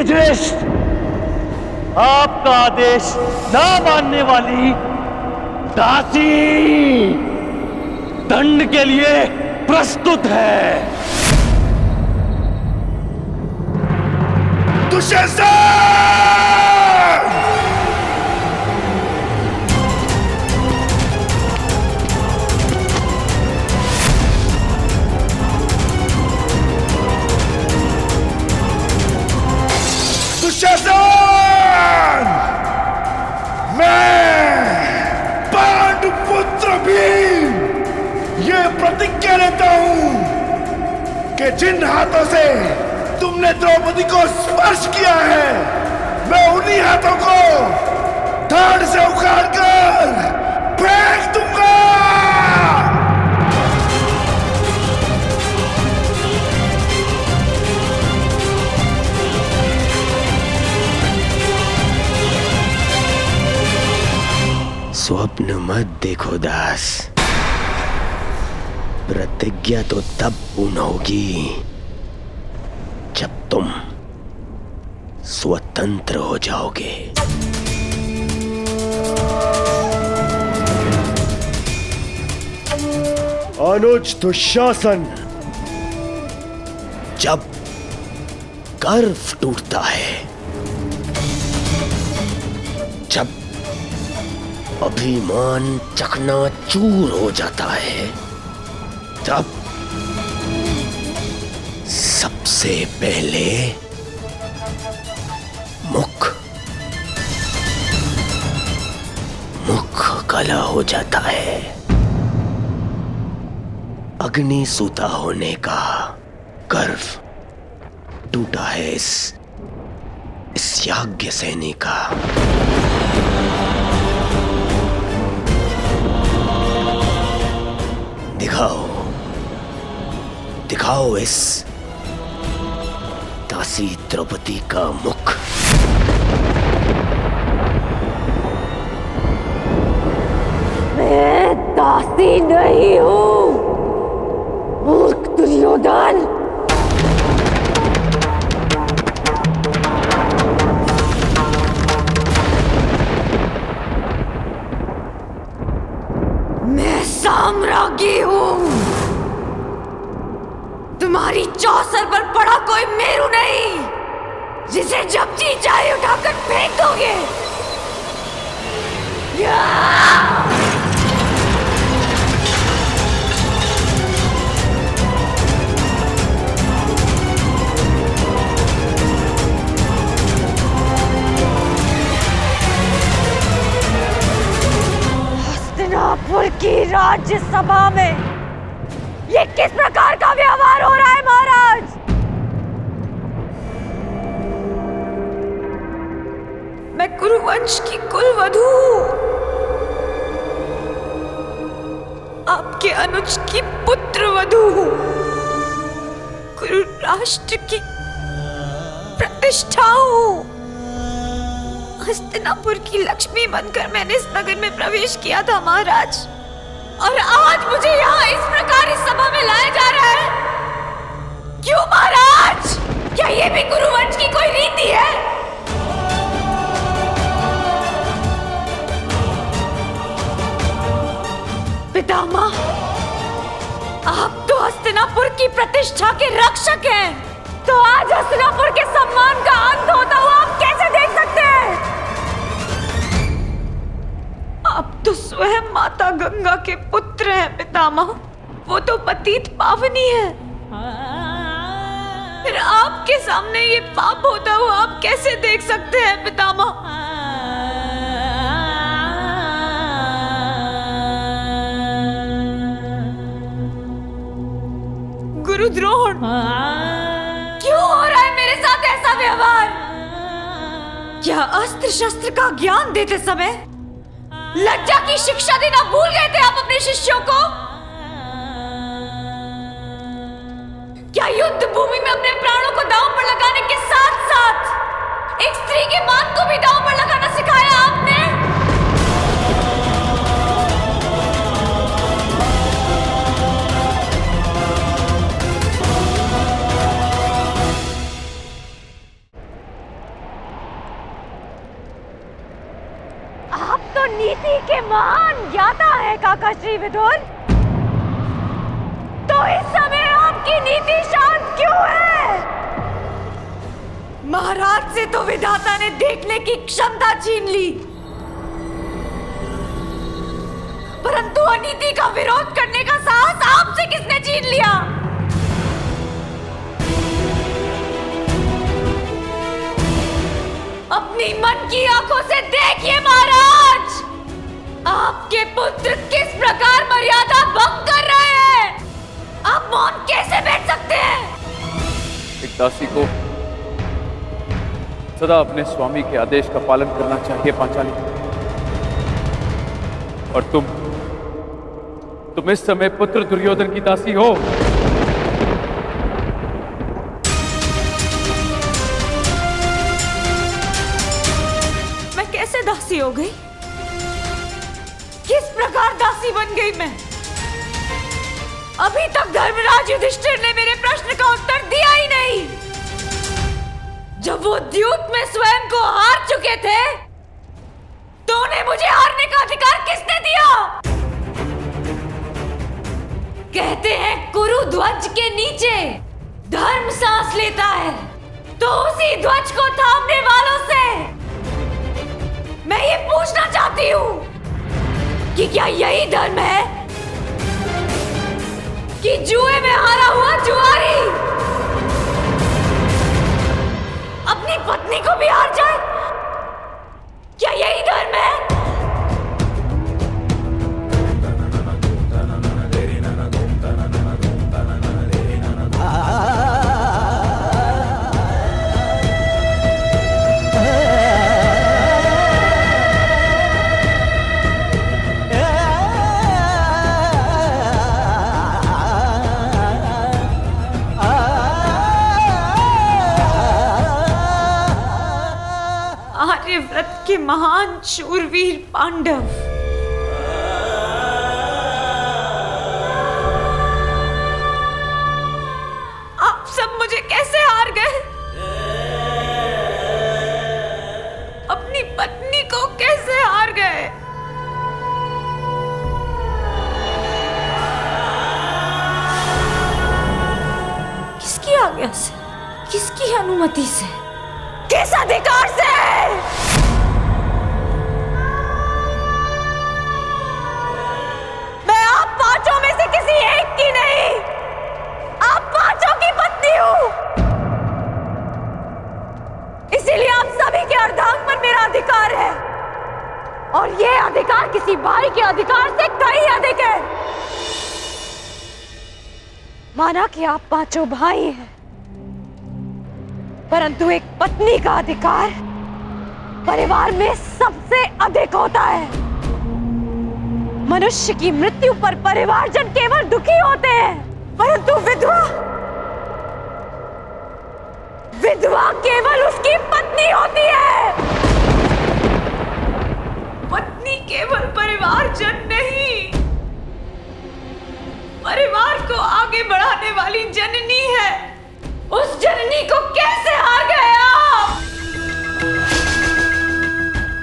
युधिष्ठिर, आपका आदेश ना मानने वाली दासी दंड के लिए प्रस्तुत है। दुशासन! दुशासन! मैं पांडुपुत्र भीम ये प्रतिज्ञा लेता हूं कि जिन हाथों से तुमने द्रौपदी को स्पर्श किया है, मैं उन्हीं हाथों को धड़ से उखाड़कर फेंक दूंगा। स्वप्न मत देखो दास, प्रतिज्ञा तो तब पूर्ण होगी जब तुम स्वतंत्र हो जाओगे। अनुज दुशासन, जब गर्व टूटता है, जब अभिमान चकनाचूर हो जाता है, तब सबसे पहले मुख काला हो जाता है। अग्नि सूता होने का गर्व टूटा है इस याज्ञ सैनी का। दिखाओ इस दासी द्रौपदी का मुख। मैं दासी नहीं हूं, मूर्ख दुर्योधन। मैं साम्राज्ञी हूं। तुम्हारी चौसर पर पड़ा कोई मेरू नहीं, जिसे जब जी चाहे उठाकर फेंक दोगे। हस्तिनापुर की राज्यसभा में ये किस प्रकार का व्यवहार हो रहा है महाराज? मैं कुरुवंश की कुलवधू हूं, आपके अनुज की पुत्रवधू हूं, कुरु राष्ट्र की प्रतिष्ठा हूं। हस्तिनापुर की लक्ष्मी बनकर मैंने इस नगर में प्रवेश किया था महाराज, और आज मुझे यहाँ इस प्रकार इस सभा में लाया जा रहा है। क्यों महाराज? क्या ये भी कुरुवंश की कोई रीति है? पितामह, आप तो हस्तिनापुर की प्रतिष्ठा के रक्षक हैं, तो आज हस्तिनापुर के सम्मान का अंत होता हुआ आप कैसे देख सकते हैं? आप तो स्वयं माता गंगा के पुत्र हैं पितामह, वो तो पतित पावनी है। फिर आपके सामने ये पाप होता हुआ आप कैसे देख सकते हैं पितामह? गुरुद्रोण, क्यों हो रहा है मेरे साथ ऐसा व्यवहार? क्या अस्त्र शस्त्र का ज्ञान देते समय लज्जा की शिक्षा देना भूल गए थे आप अपने शिष्यों को? क्या युद्ध भूमि में अपने प्राणों को दांव पर लगाने के साथ साथ एक स्त्री के मान को भी दांव पर लगाना सिखाया आपने? तो नीति के महान ज्ञाता है काका श्री विदुर। तो इस समय आपकी नीति शांत क्यों है? महाराज से तो विधाता ने देखने की क्षमता छीन ली, परंतु अनीति का विरोध करने का साहस आपसे किसने छीन लिया? अपनी मन की आंखों से देखिए महाराज, आपके पुत्र किस प्रकार मर्यादा भंग कर रहे हैं। आप मौन कैसे बैठ सकते हैं? एक दासी को सदा अपने स्वामी के आदेश का पालन करना चाहिए पांचाली। और तुम इस समय पुत्र दुर्योधन की दासी हो। मैं कैसे दासी हो गई? किस प्रकार दासी बन गई मैं? अभी तक धर्मराज युधिष्ठिर ने मेरे प्रश्न का उत्तर दिया ही नहीं। जब वो द्यूत में स्वयं को हार चुके थे, तो उन्हें मुझे हारने का अधिकार किसने दिया? कहते हैं कुरु ध्वज के नीचे धर्म सांस लेता है, तो उसी ध्वज को थामने वालों से मैं ये पूछना चाहती हूँ कि क्या यही धर्म है कि जुए में हारा हुआ जुआरी अपनी पत्नी को भी हार जाए? क्या यही धर्म है? आर्यव्रत के महान शूरवीर पांडव, आप सब मुझे कैसे हार गए? अपनी पत्नी को कैसे हार गए? किसकी आज्ञा से? किसकी अनुमति से? किस अधिकार से? मैं आप पांचों में से किसी एक की नहीं, आप पांचों की पत्नी हूं। इसीलिए आप सभी के अर्धांग पर मेरा अधिकार है, और ये अधिकार किसी भाई के अधिकार से कहीं अधिक है। माना कि आप पांचों भाई हैं, परंतु एक पत्नी का अधिकार परिवार में सबसे अधिक होता है। मनुष्य की मृत्यु पर परिवारजन केवल दुखी होते हैं, परंतु विधवा केवल उसकी पत्नी होती है। पत्नी केवल परिवारजन नहीं, परिवार को आगे बढ़ाने वाली जननी है। उस जननी को कैसे हार गए आप?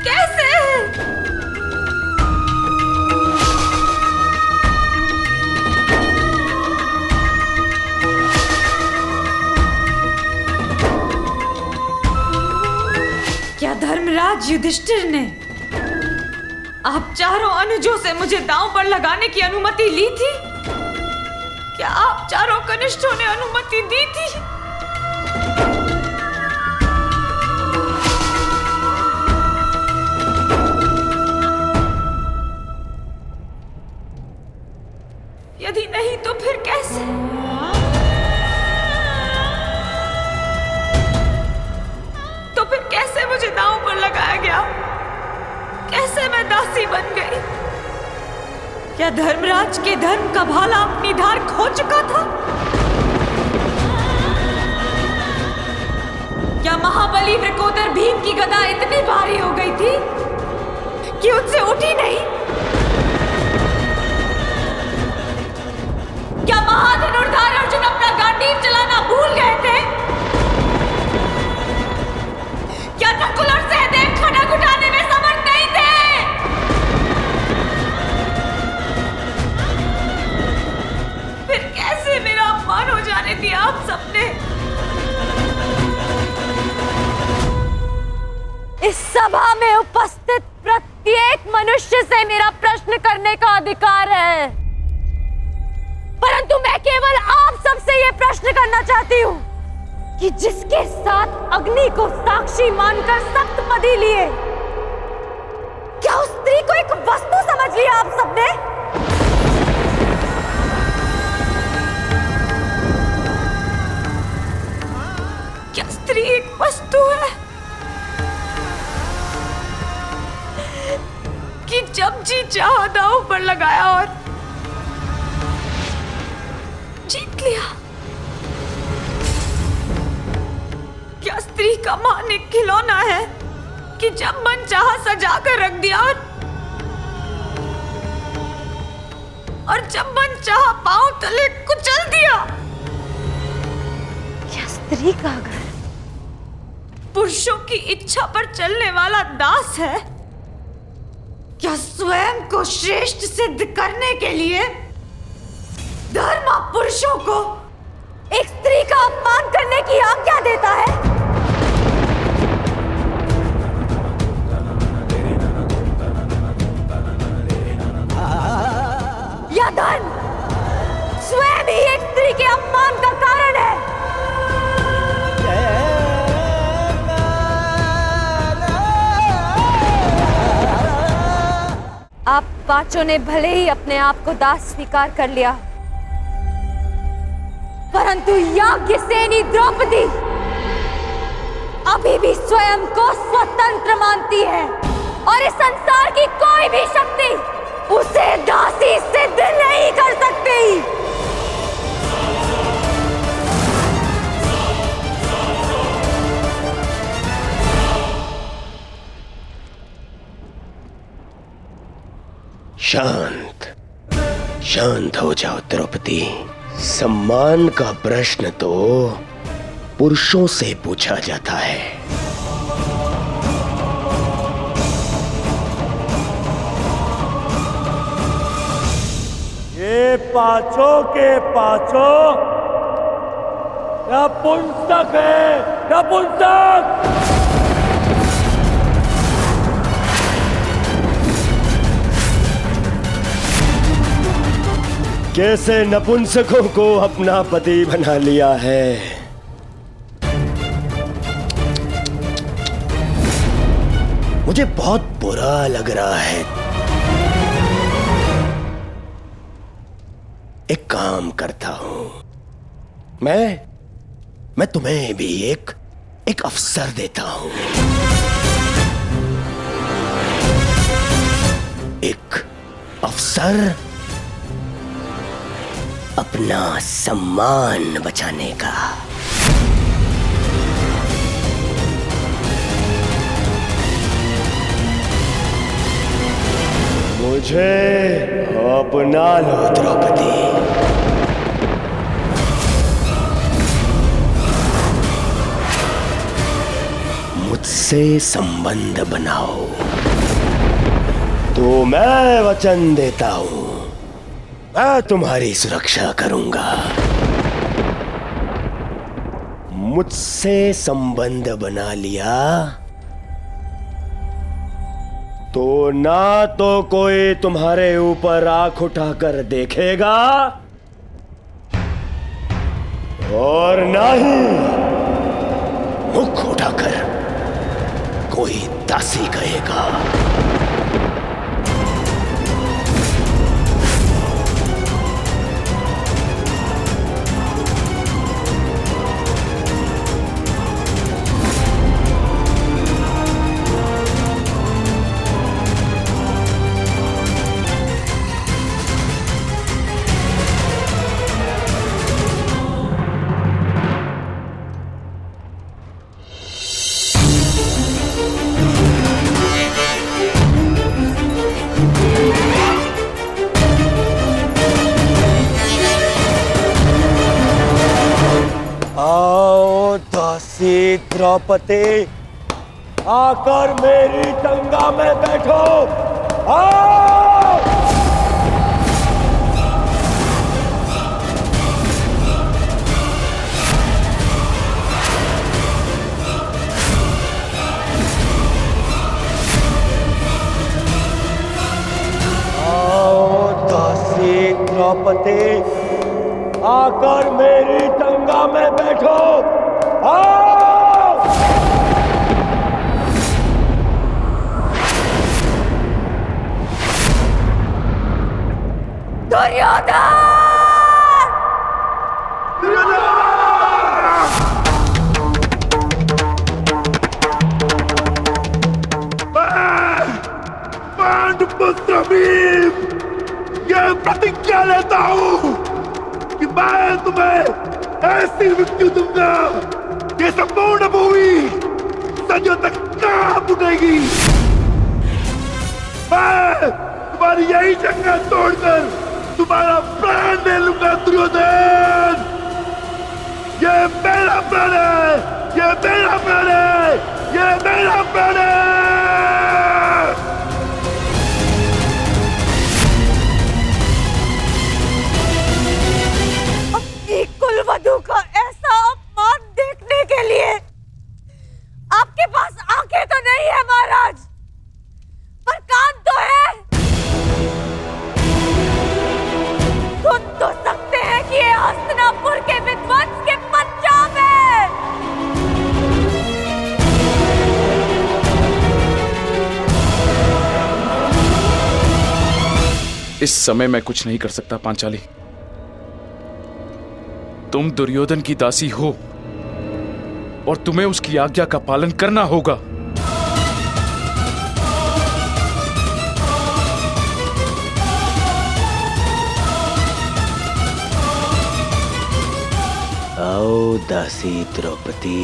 कैसे? क्या धर्मराज युधिष्ठिर ने आप चारों अनुजों से मुझे दांव पर लगाने की अनुमति ली थी? क्या आप चारों कनिष्ठों ने अनुमति दी थी? यदि नहीं तो फिर कैसे? तो फिर कैसे मुझे दांव पर लगाया गया? कैसे मैं दासी बन गई? क्या धर्मराज के धर्म का भाला अपनी धार खो चुका था? क्या महाबली वृकोदर भीम की गदा इतनी भारी हो गई थी कि उनसे उठी नहीं? क्या महाधनुर्धार अर्जुन अपना गांडीव चलाना भूल गए थे? क्या नकुल और सहदेव खड़ग उठाने में समर्थ नहीं थे? सभा में उपस्थित प्रत्येक मनुष्य से मेरा प्रश्न करने का अधिकार है, परंतु मैं केवल आप सबसे यह प्रश्न करना चाहती हूँ कि जिसके साथ अग्नि को साक्षी मानकर सप्तपदी लिए, क्या उस स्त्री को एक वस्तु समझ लिया आप सबने? क्या स्त्री एक वस्तु है कि जब जी चाहा दांव पर लगाया और जीत लिया? क्या स्त्री का मान एक खिलौना है कि जब मन चाहा सजा कर रख दिया और जब मन चाहा पांव तले कुचल दिया? क्या स्त्री का घर पुरुषों की इच्छा पर चलने वाला दास है? क्या स्वयं को श्रेष्ठ सिद्ध करने के लिए धर्म पुरुषों को एक स्त्री का अपमान करने की आज्ञा देता है? या धन स्वयं ही एक स्त्री के अपमान का कारण है? आप पांचों ने भले ही अपने आप को दास स्वीकार कर लिया, परंतु याज्ञसेनी द्रौपदी अभी भी स्वयं को स्वतंत्र मानती है और इस संसार की कोई भी शक्ति उसे दासी सिद्ध नहीं कर सकती। शांत शांत हो जाओ द्रौपदी। सम्मान का प्रश्न तो पुरुषों से पूछा जाता है। ये पांचों के पांचों नपुंसक है, नपुंसक। कैसे नपुंसकों को अपना पति बना लिया है। मुझे बहुत बुरा लग रहा है। एक काम करता हूं, मैं तुम्हें भी एक अवसर देता हूं। एक अवसर अपना सम्मान बचाने का। मुझे अपना लो द्रौपदी। मुझसे संबंध बनाओ तो मैं वचन देता हूं, मैं तुम्हारी सुरक्षा करूंगा। मुझसे संबंध बना लिया तो ना तो कोई तुम्हारे ऊपर आंख उठाकर देखेगा और ना ही मुख उठाकर कोई दासी कहेगा। आओ दासी द्रौपदी, आकर मेरी गंगा में बैठो। आओ। द्रौपदी, आकर मेरी गंगा में बैठो। आओ! दुर्योधन! पांडुपुत्र भीम, ये प्रतिज्ञा लेता हूं कि मैं तुम्हें ऐसी मृत्यु दूंगा कि संपूर्ण भूमि सदियों तक कांप उठेगी। मैं तुम्हारी यही जंगा तोड़कर तुम्हारा प्राण ले लूंगा दुर्योधन। ये मेरा प्राण है, ये मेरा प्राण है, ये मेरा प्राण है। कुलवधू का ऐसा अपमान देखने के लिए आपके पास आंखें तो नहीं है महाराज, पर कान तो है। सुन तो सकते हैं कि ये हस्तिनापुर के विध्वंस के पंजाब है। इस समय मैं कुछ नहीं कर सकता पांचाली। तुम दुर्योधन की दासी हो और तुम्हें उसकी आज्ञा का पालन करना होगा। आओ दासी द्रौपदी,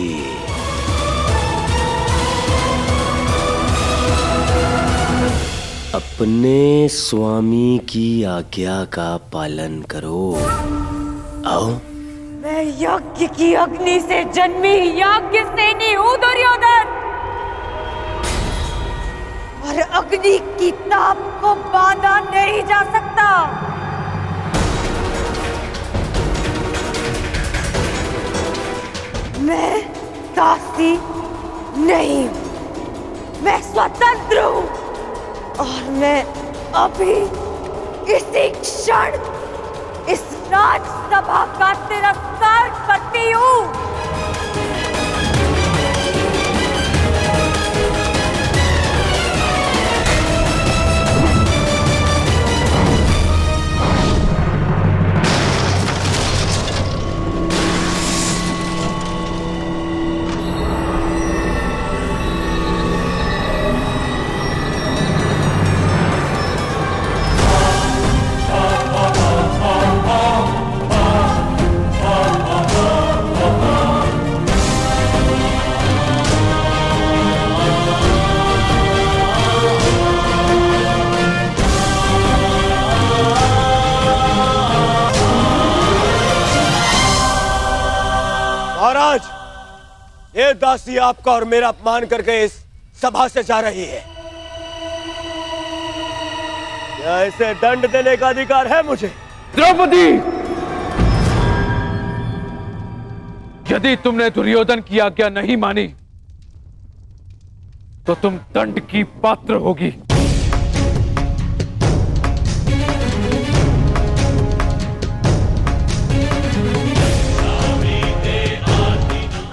अपने स्वामी की आज्ञा का पालन करो। आओ। मैं यज्ञ की अग्नि से जन्मी यज्ञ सेनी हूं दुर्योधन, और अग्नि की ताप को बांधा नहीं जा सकता। मैं दासी नहीं हूं, मैं स्वतंत्र हूं, और मैं अभी इसी क्षण इस राजसभा का तिरस्कार करती हूं। महाराज, ये दासी आपका और मेरा अपमान करके इस सभा से जा रही है। क्या इसे दंड देने का अधिकार है मुझे? द्रौपदी, यदि तुमने दुर्योधन की आज्ञा नहीं मानी तो तुम दंड की पात्र होगी।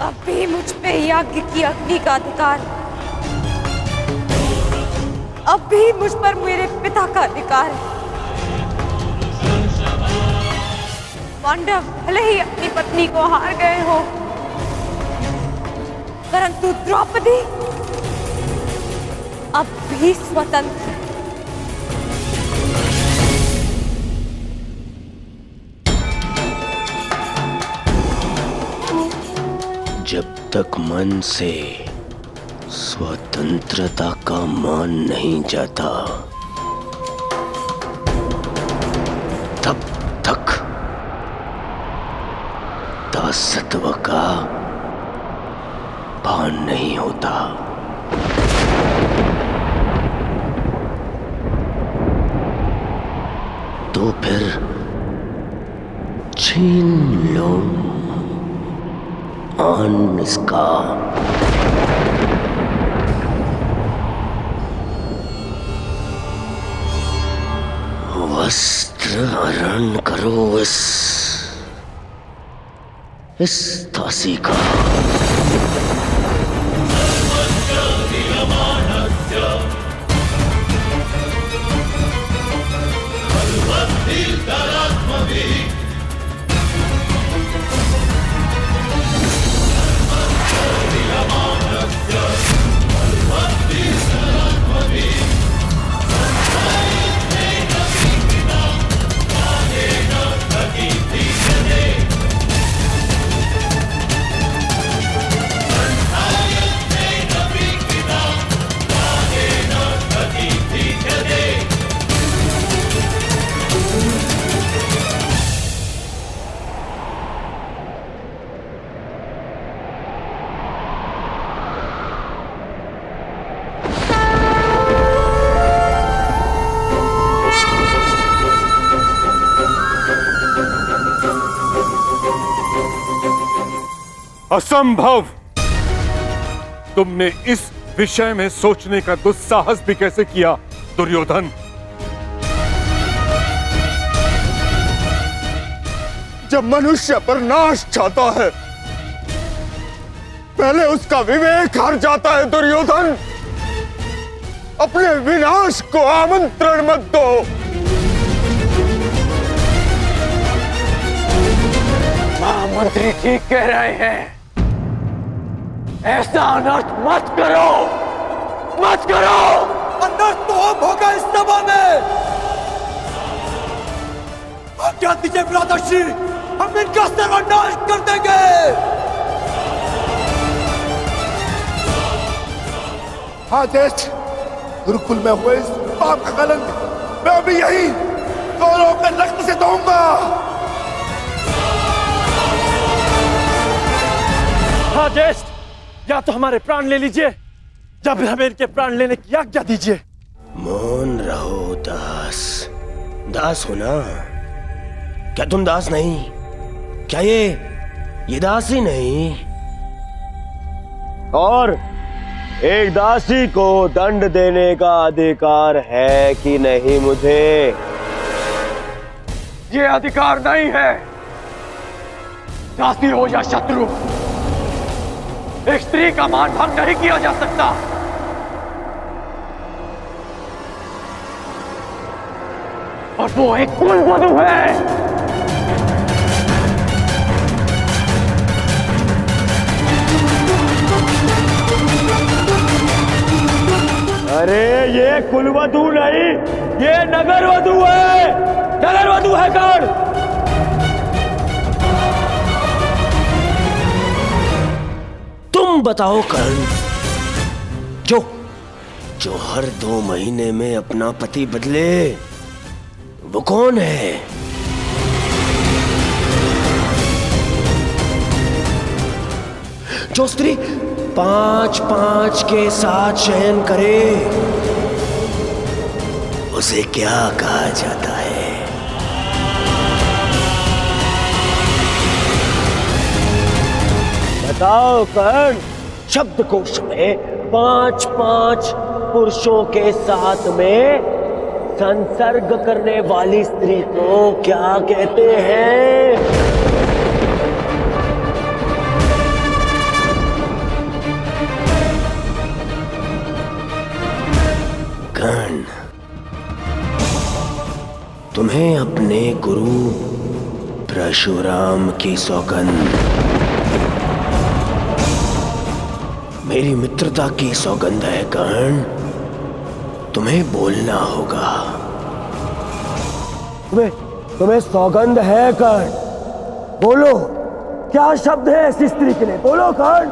अभी मुझ पे यज्ञ की अग्नि का अधिकार, अब भी मुझ पर मेरे पिता का अधिकार है। पांडव भले ही अपनी पत्नी को हार गए हो, परंतु द्रौपदी अब भी स्वतंत्र। जब तक मन से स्वतंत्रता का मान नहीं जाता, तब तक दासत्व का भान नहीं होता। तो फिर छीन लो आन इसका। अस्त्र हरण करो इस दासी का। असंभव! तुमने इस विषय में सोचने का दुस्साहस भी कैसे किया दुर्योधन? जब मनुष्य पर नाश चाहता है पहले उसका विवेक हार जाता है दुर्योधन। अपने विनाश को आमंत्रण मत दो। महामंत्री ठीक कह रहे हैं, ऐसा अनर्थ मत करो, मत करो। अनर्थ तो अब होगा इस सभा में। आज्ञा दीजिए भ्राताश्री, हम इनका सर्वनाश कर देंगे। हाँ ज्येष्ठ, गुरुकुल में हुए इस पाप का कलंक मैं अभी यही कौरवों के रक्त से धोऊंगा। हाँ ज्येष्ठ, या तो हमारे प्राण ले लीजिए या फिर हमें इनके प्राण लेने की आज्ञा दीजिए। मौन रहो दास। दास हो ना? क्या तुम दास नहीं? क्या ये दास ही नहीं? और एक दासी को दंड देने का अधिकार है कि नहीं मुझे? ये अधिकार नहीं है। दासी हो या शत्रु, एक स्त्री का मान भंग नहीं किया जा सकता। और वो एक कुलवधू है। अरे ये कुलवधू नहीं, ये नगरवधू है। नगरवधू है कौन? तुम बताओ कर्ण, जो हर 2 महीने में अपना पति बदले, वो कौन है? जो स्त्री 5-5 के साथ शयन करे, उसे क्या कहा जाता है? बताओ कर्ण। शब्दकोश में 5-5 पुरुषों के साथ में संसर्ग करने वाली स्त्री को क्या कहते हैं? कर्ण, तुम्हें अपने गुरु परशुराम की सौगंध, मेरी मित्रता की सौगंध है कर्ण। तुम्हें बोलना होगा। तुम्हें सौगंध है कर्ण? बोलो, क्या शब्द है ऐसी स्त्री के लिए? बोलो कर्ण,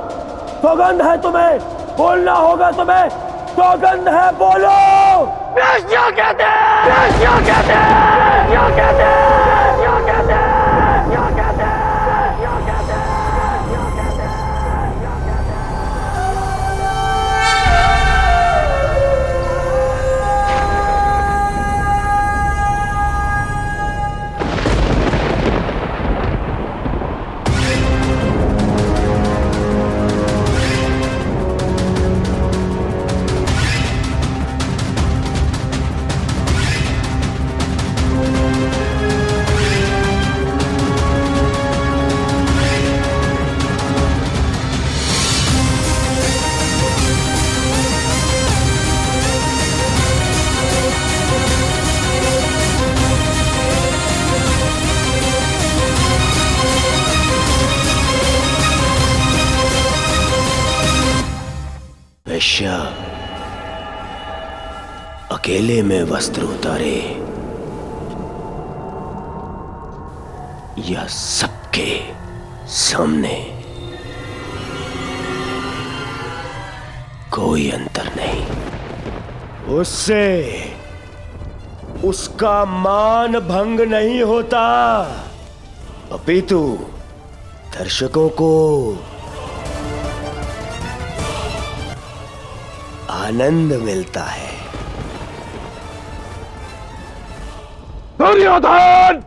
सौगंध है तुम्हें, बोलना होगा तुम्हें। सौगंध है, बोलो। क्या कहते हैं? क्या कहते हैं? क्या कहते हैं? क्या कहते हैं? क्या कहते हैं? वेश्या अकेले में वस्त्र उतारे या सबके सामने, कोई अंतर नहीं। उससे उसका मान भंग नहीं होता, अपितु दर्शकों को आनंद मिलता है। दुर्योधन,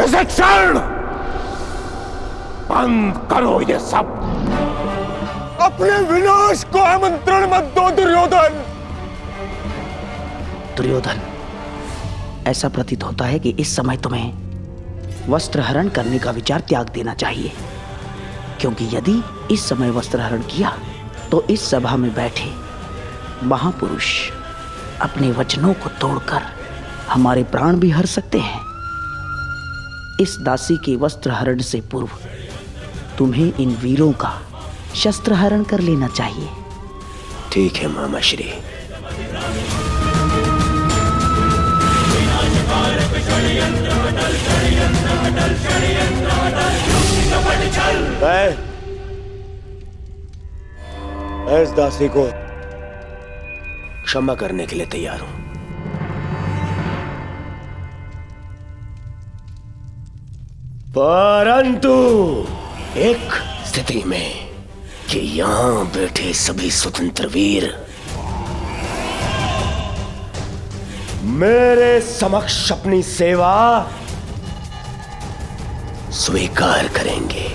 इसे क्षण बंद करो। ये सब अपने विनाश को आमंत्रण मत दो दुर्योधन। दुर्योधन, ऐसा प्रतीत होता है कि इस समय तुम्हें वस्त्र हरण करने का विचार त्याग देना चाहिए, क्योंकि यदि इस समय वस्त्र हरण किया तो इस सभा में बैठे महापुरुष अपने वचनों को तोड़कर हमारे प्राण भी हर सकते हैं। इस दासी के वस्त्र हरण से पूर्व तुम्हें इन वीरों का शस्त्र हरण कर लेना चाहिए। ठीक है मामा श्री। मैं इस दासी को क्षमा करने के लिए तैयार हूं, परंतु एक स्थिति में कि यहां बैठे सभी स्वतंत्र वीर मेरे समक्ष अपनी सेवा स्वीकार करेंगे।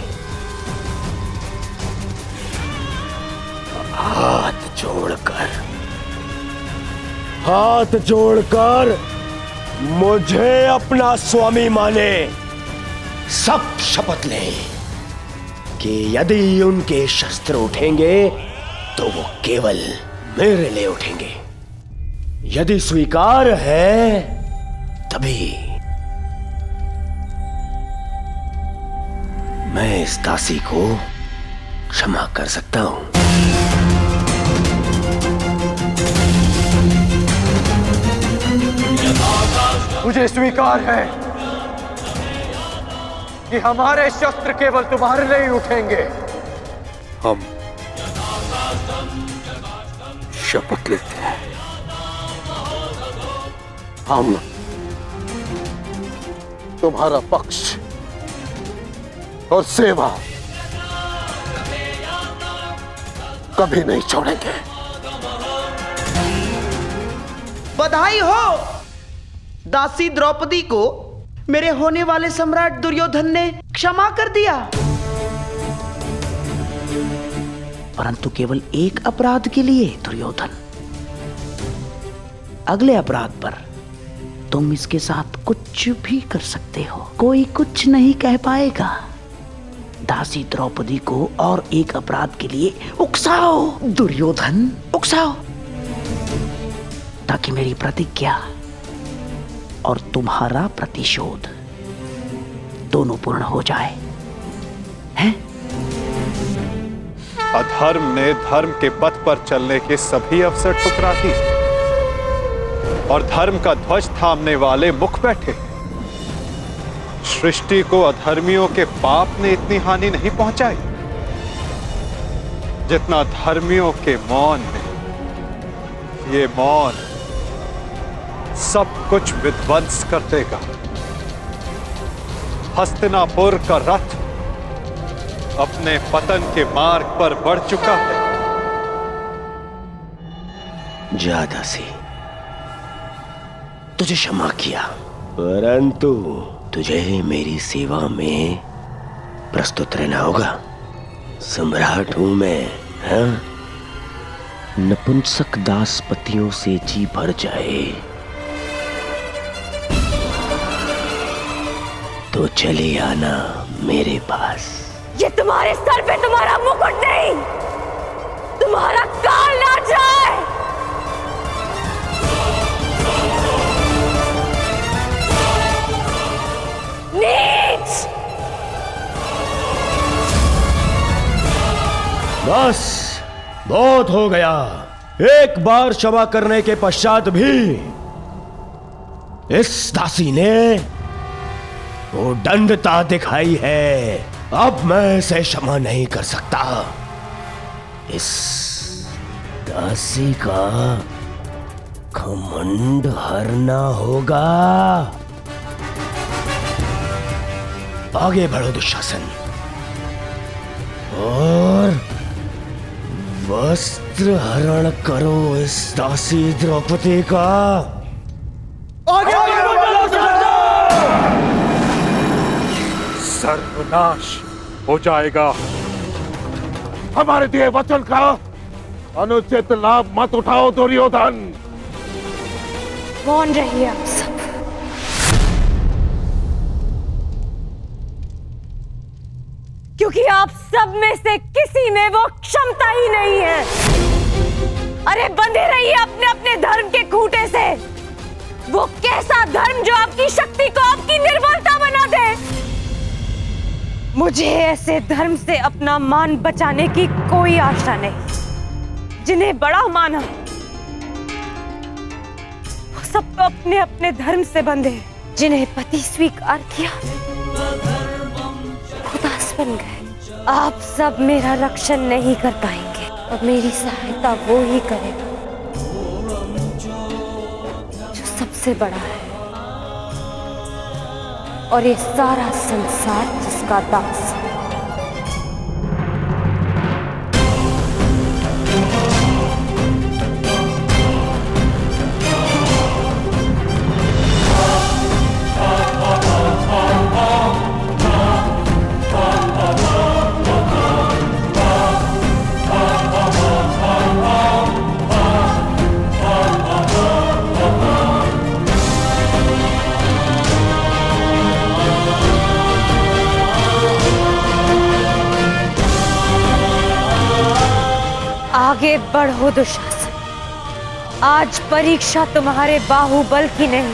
हाथ जोड़कर मुझे अपना स्वामी माने, सब शपथ लें कि यदि उनके शस्त्र उठेंगे तो वो केवल मेरे लिए उठेंगे। यदि स्वीकार है तभी मैं इस दासी को क्षमा कर सकता हूं। मुझे स्वीकार है कि हमारे शस्त्र केवल तुम्हारे लिए ही उठेंगे। हम शपथ लेते हैं, हम तुम्हारा पक्ष और सेवा कभी नहीं छोड़ेंगे। बधाई हो! दासी द्रौपदी को मेरे होने वाले सम्राट दुर्योधन ने क्षमा कर दिया, परंतु केवल एक अपराध के लिए। दुर्योधन, अगले अपराध पर तुम इसके साथ कुछ भी कर सकते हो, कोई कुछ नहीं कह पाएगा। दासी द्रौपदी को और एक अपराध के लिए उकसाओ दुर्योधन, उकसाओ, ताकि मेरी प्रतिज्ञा और तुम्हारा प्रतिशोध दोनों पूर्ण हो जाए। हैं? अधर्म ने धर्म के पथ पर चलने के सभी अवसर ठुकरा दिए और धर्म का ध्वज थामने वाले मुख बैठे। सृष्टि को अधर्मियों के पाप ने इतनी हानि नहीं पहुंचाई जितना धर्मियों के मौन ने। ये मौन सब कुछ विध्वंस कर देगा। हस्तिनापुर का रथ अपने पतन के मार्ग पर बढ़ चुका है। जा दासी, तुझे क्षमा किया, परंतु तुझे मेरी सेवा में प्रस्तुत रहना होगा। सम्राट हूं मैं, हाँ? नपुंसक दासपतियों से जी भर जाए तो चले आना मेरे पास। ये तुम्हारे सर पे तुम्हारा मुकुट नहीं, तुम्हारा काल नाच रहा है। नीच! बस बहुत हो गया। एक बार क्षमा करने के पश्चात भी इस दासी ने वो दंडता दिखाई है। अब मैं इसे क्षमा नहीं कर सकता। इस दासी का घमंड हरना होगा। आगे बढ़ो दुशासन और वस्त्र हरण करो इस दासी द्रौपदी का। सर्वनाश हो जाएगा। हमारे दिए वचन का अनुचित लाभ मत उठाओ दुर्योधन। मौन रहिए आप सब। क्योंकि आप सब में से किसी में वो क्षमता ही नहीं है। अरे बंधे रहिए अपने अपने धर्म के खूंटे से। वो कैसा धर्म जो आपकी शक्ति को आपकी निर्बलता बना दे। मुझे ऐसे धर्म से अपना मान बचाने की कोई आशा नहीं। जिन्हें बड़ा माना वो सब तो अपने अपने धर्म से बंधे। जिन्हें पति स्वीकार किया खुदास बन गए। आप सब मेरा रक्षण नहीं कर पाएंगे और मेरी सहायता वो ही करेगा जो सबसे बड़ा है और ये सारा संसार जिसका दास है। आगे बढ़ो दुशासन। आज परीक्षा तुम्हारे बाहुबल की नहीं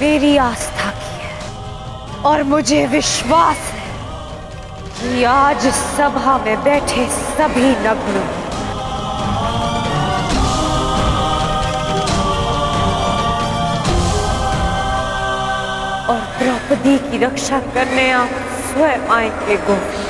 मेरी आस्था की है। और मुझे विश्वास है कि आज सभा में बैठे सभी नग्न और द्रौपदी की रक्षा करने आप स्वयं आएंगे गोविंद।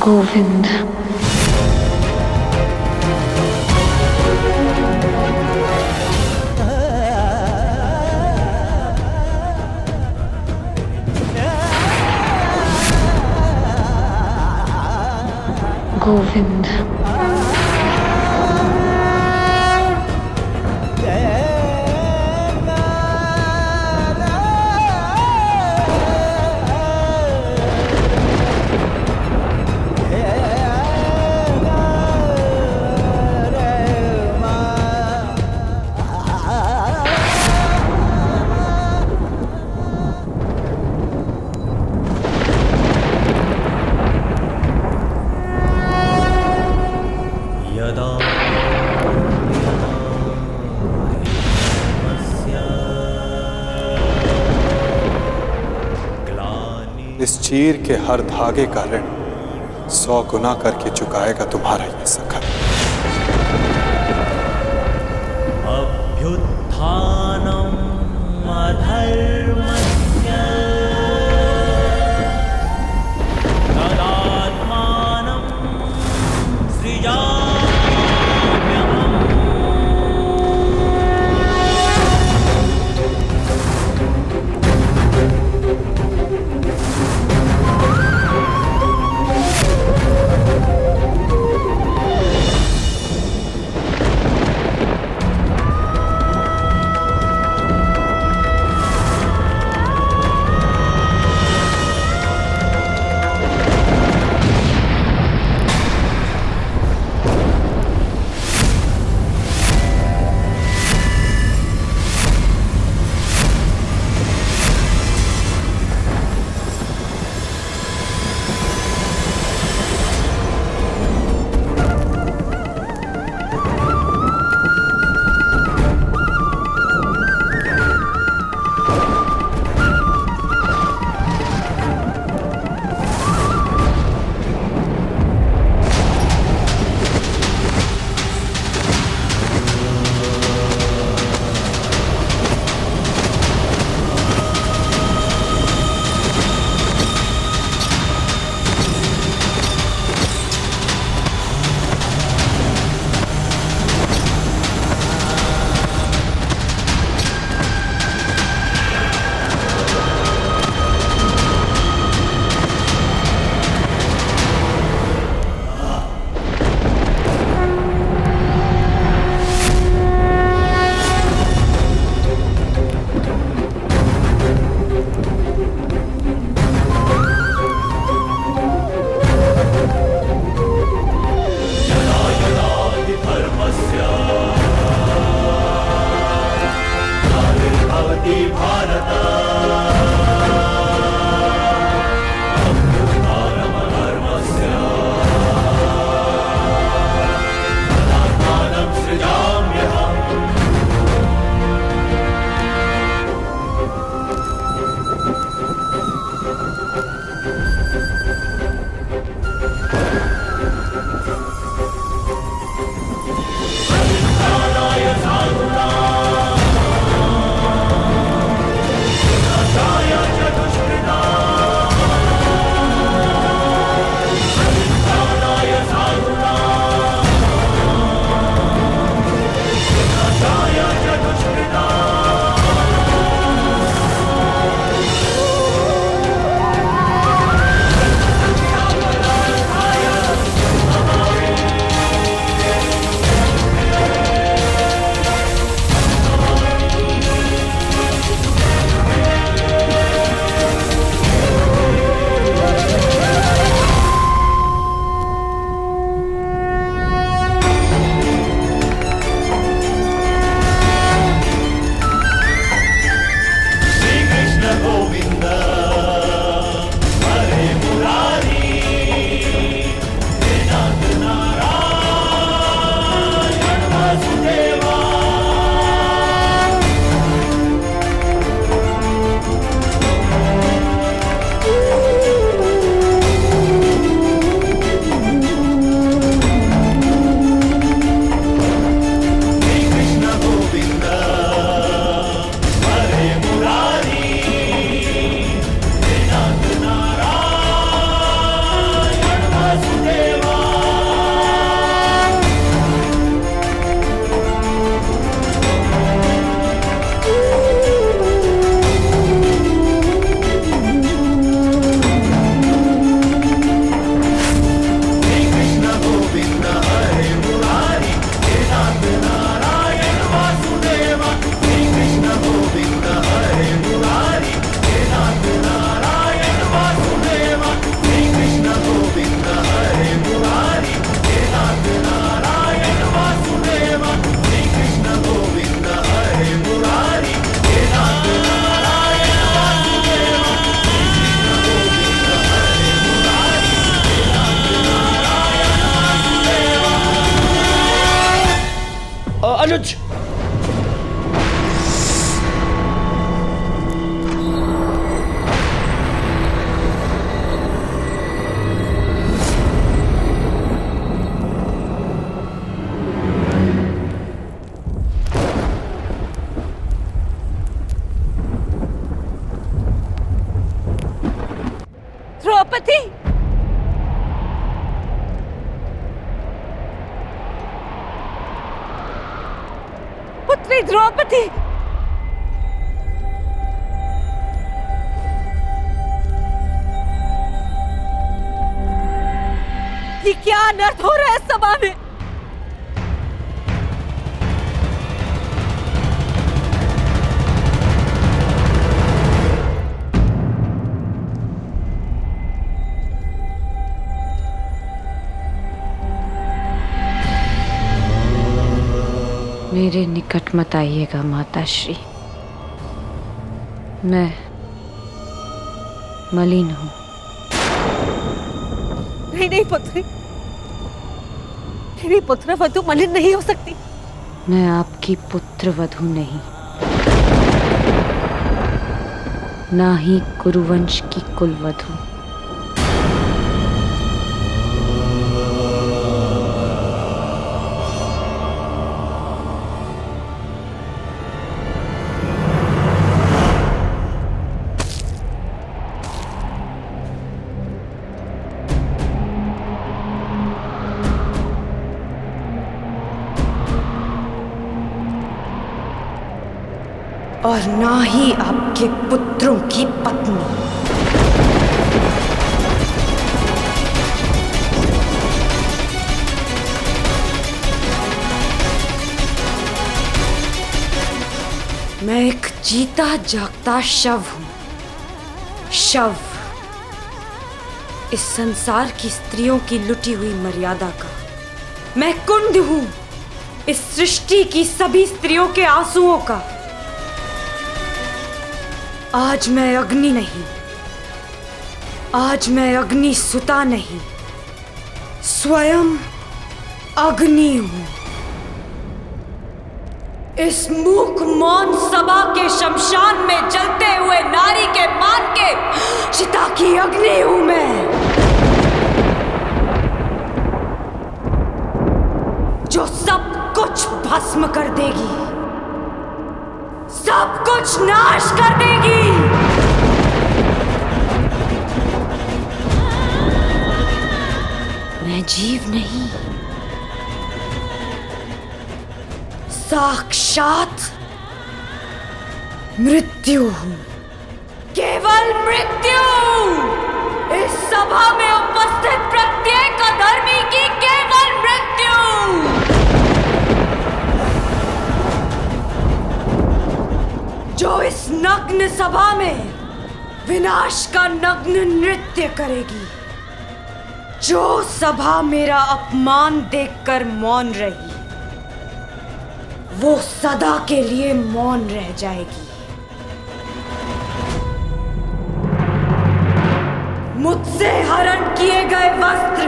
गोविंद गोविंद इस चीर के हर धागे का ऋण 100 गुना करके चुकाएगा तुम्हारा ये सखा। अभ्युत्थानम् अधर्मस्य तदात्मानं सृजाम्यहम्। पुत्री द्रौपदी, ये क्या अनर्थ हो रहा है सभा में? मेरे निकट मत आइएगा माता श्री, मैं मलिन हूं। नहीं नहीं पुत्री, मेरी पुत्र वधु मलिन नहीं हो सकती। मैं आपकी पुत्र वधु नहीं, ना ही कुरुवंश की कुलवधु। और ना ही आपके पुत्रों की पत्नी। मैं एक जीता जागता शव हूं, शव, इस संसार की स्त्रियों की लुटी हुई मर्यादा का। मैं कुंड हूं, इस सृष्टि की सभी स्त्रियों के आंसुओं का। आज मैं अग्नि नहीं, आज मैं अग्नि सुता नहीं, स्वयं अग्नि हूं। इस मूक मौन सभा के शमशान में जलते हुए नारी के मान के चिता की अग्नि हूं मैं, जो सब कुछ भस्म कर देगी, सब कुछ नाश कर देगी। मैं जीव नहीं, साक्षात मृत्यु हूं, केवल मृत्यु। इस सभा में उपस्थित प्रत्येक अधर्मी की केवल मृत्यु। जो इस नग्न सभा में विनाश का नग्न नृत्य करेगी, जो सभा मेरा अपमान देखकर मौन रही, वो सदा के लिए मौन रह जाएगी। मुझसे हरण किए गए वस्त्र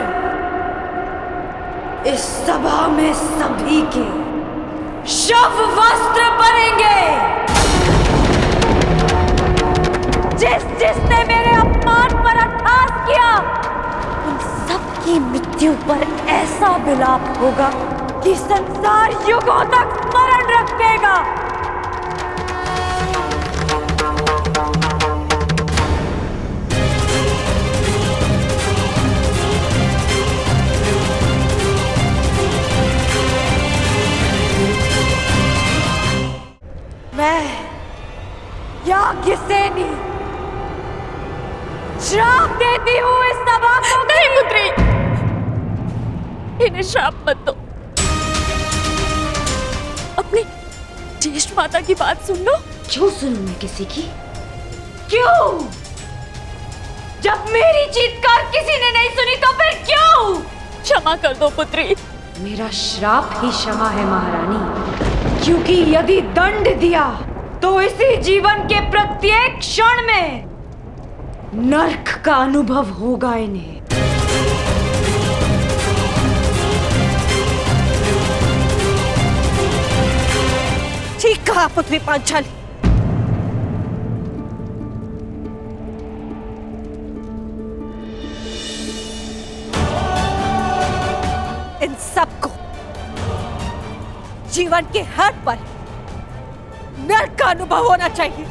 इस सभा में सभी के शव वस्त्र बनेंगे। जिसने मेरे अपमान पर अट्टहास किया, उन सब की मृत्यु पर ऐसा विलाप होगा कि संसार युगों तक स्मरण रखेगा। मैं याज्ञसेनी श्राप देती हूँ इस सभा को। नहीं पुत्री, इन्हें श्राप मत दो। अपनी ज्येष्ठ माता की बात सुन लो। क्यों सुनूं मैं किसी की? क्यों? जब मेरी चीत्कार किसी ने नहीं सुनी तो फिर क्यों? क्षमा कर दो पुत्री। मेरा श्राप ही क्षमा है महारानी, क्योंकि यदि दंड दिया तो इसी जीवन के प्रत्येक क्षण में नरक का अनुभव होगा इन्हें। ठीक कहा पुत्री पांचाली। इन सबको जीवन के हर पल नरक का अनुभव होना चाहिए।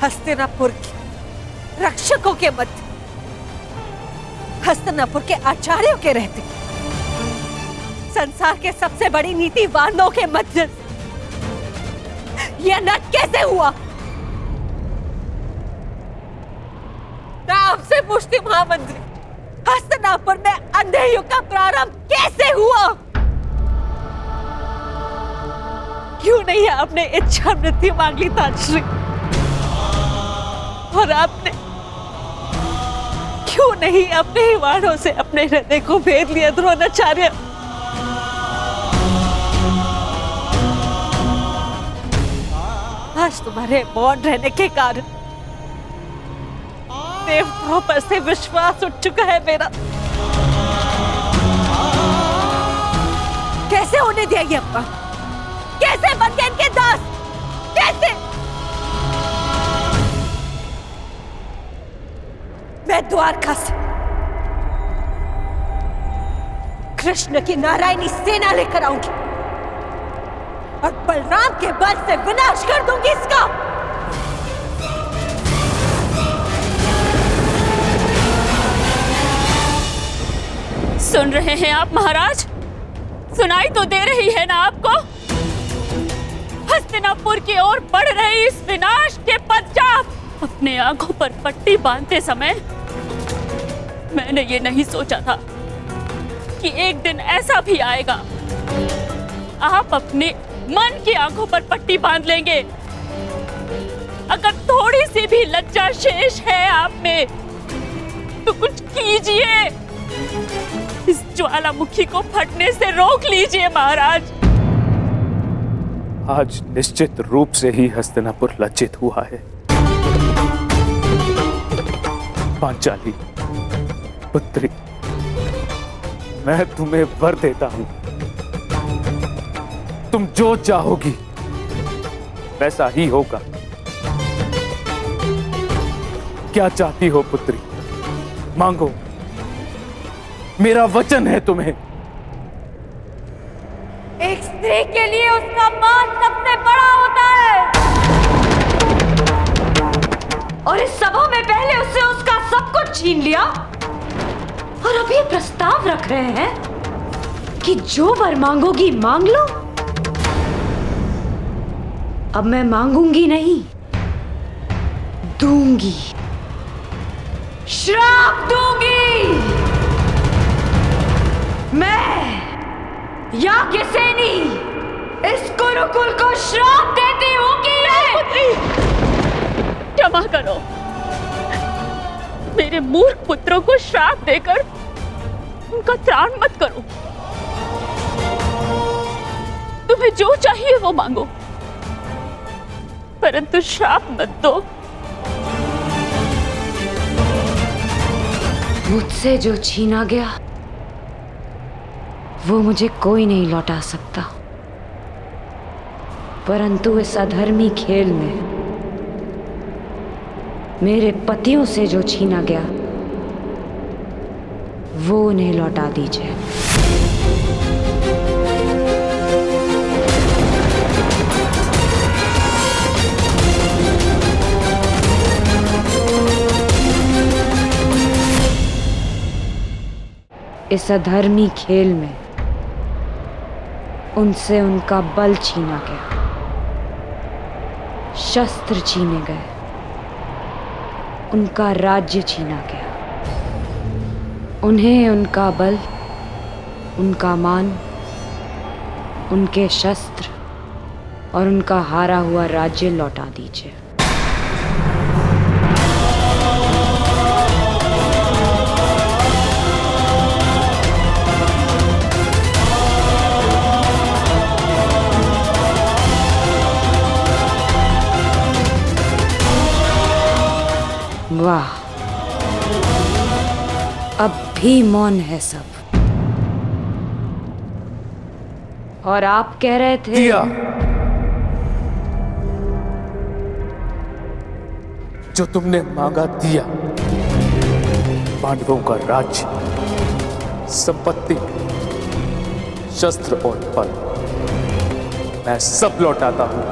हस्तिनापुर के रक्षकों के मध्य हस्तिनापुर के आचार्यों के रहते, संसार के सबसे बड़ी नीतिवानों के मध्य यह नाट कैसे हुआ? मैं आपसे पूछती महामंत्री, हस्तिनापुर में अंधे युग का प्रारंभ कैसे हुआ? क्यों नहीं आपने इच्छा मृत्यु मांग ली ताश्री? और आपने क्यों नहीं अपने ही वाणों से अपने हृदय को भेद लिया द्रोणाचार्य? आज तुम्हारे मौन रहने के कारण देवताओं पर से विश्वास उठ चुका है मेरा। कैसे होने दिया ये अपना? कैसे बन गए इनके दास? कैसे? मैं द्वारका से कृष्ण की नारायणी सेना लेकर आऊंगी और बलराम के बल से विनाश कर दूंगी इसका। सुन रहे हैं आप महाराज? सुनाई तो दे रही है ना आपको? हस्तिनापुर की ओर बढ़ रही इस विनाश के पश्चात अपने आंखों पर पट्टी बांधते समय मैंने ये नहीं सोचा था कि एक दिन ऐसा भी आएगा, आप अपने मन की आंखों पर पट्टी बांध लेंगे। अगर थोड़ी सी भी लज्जा शेष है आप में तो कुछ कीजिए, इस ज्वालामुखी को फटने से रोक लीजिए महाराज। आज निश्चित रूप से ही हस्तिनापुर लज्जित हुआ है। पांचाली पुत्री, मैं तुम्हें वर देता हूं, तुम जो चाहोगी वैसा ही होगा। क्या चाहती हो पुत्री? मांगो, मेरा वचन है तुम्हें। एक स्त्री के लिए उसका मान सबसे बड़ा होता है, और इस सभा में पहले उससे उसका सब कुछ छीन लिया और अभी प्रस्ताव रख रहे हैं कि जो वर मांगोगी मांग लो। अब मैं मांगूंगी नहीं, दूंगी, श्राप दूंगी। मैं याज्ञसेनी इस गुरुकुल को श्राप देती हूँ कि क्षमा करो, मेरे मूर्ख पुत्रों को श्राप देकर उनका त्राण मत करो। तुम्हें जो चाहिए वो मांगो, परंतु श्राप मत दो। मुझसे जो छीना गया वो मुझे कोई नहीं लौटा सकता, परंतु इस अधर्मी खेल में मेरे पतियों से जो छीना गया वो उन्हें लौटा दीजिए। इस अधर्मी खेल में उनसे उनका बल छीना गया, शस्त्र छीने गए, उनका राज्य छीना गया। उन्हें उनका बल, उनका मान, उनके शस्त्र और उनका हारा हुआ राज्य लौटा दीजिए। वाह, अब भी मौन है सब। और आप कह रहे थे दिया, जो तुमने मांगा दिया। पांडवों का राज्य, संपत्ति, शस्त्र और बल मैं सब लौटाता हूं।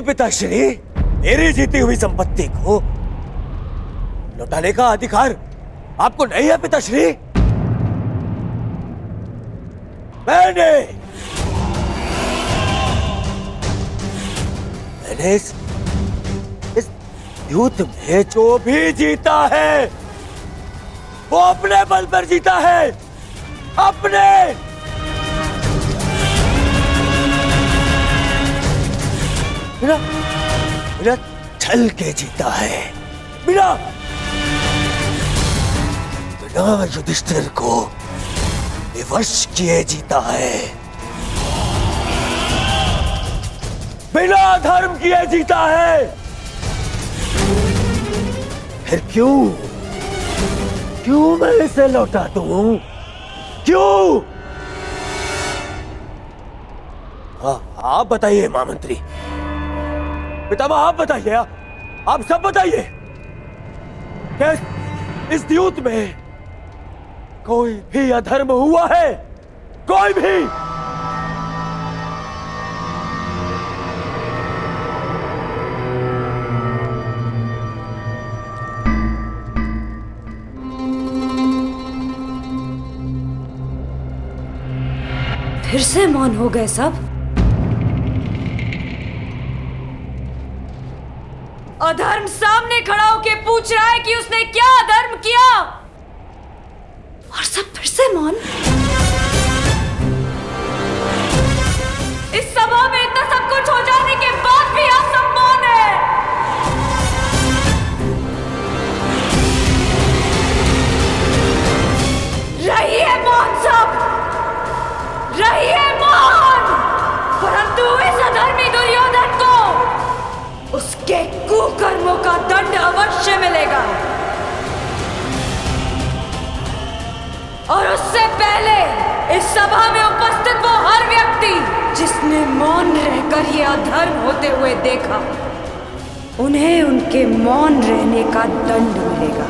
पिताश्री, मेरी जीती हुई संपत्ति को लौटाने का अधिकार आपको नहीं है पिताश्री? मैंने इस युद्ध में जो भी जीता है वो अपने बल पर जीता है, अपने। बिना छल के जीता है, बिना युधिष्ठिर को विवश किए जीता है, बिना धर्म किए जीता है। फिर क्यों मैं इसे लौटा दूं? क्यों? आप बताइए महामंत्री, पितामह आप बताइए, आप सब बताइए, क्या इस युद्ध में कोई भी अधर्म हुआ है? कोई भी? फिर से मौन हो गए सब। अधर्म सामने खड़ा होके पूछ रहा है कि उसने क्या अधर्म किया, और सब फिर से मौन। इस सभा में इतना सब कुछ हो जाने के बाद भी आप सब मौन है। रहिए मौन सब, रहिए मौन, परंतु इस अधर्मी दुर्योधन को उसके कुकर्मों का दंड अवश्य मिलेगा। और उससे पहले इस सभा में उपस्थित वो हर व्यक्ति जिसने मौन रहकर ये अधर्म होते हुए देखा, उन्हें उनके मौन रहने का दंड मिलेगा।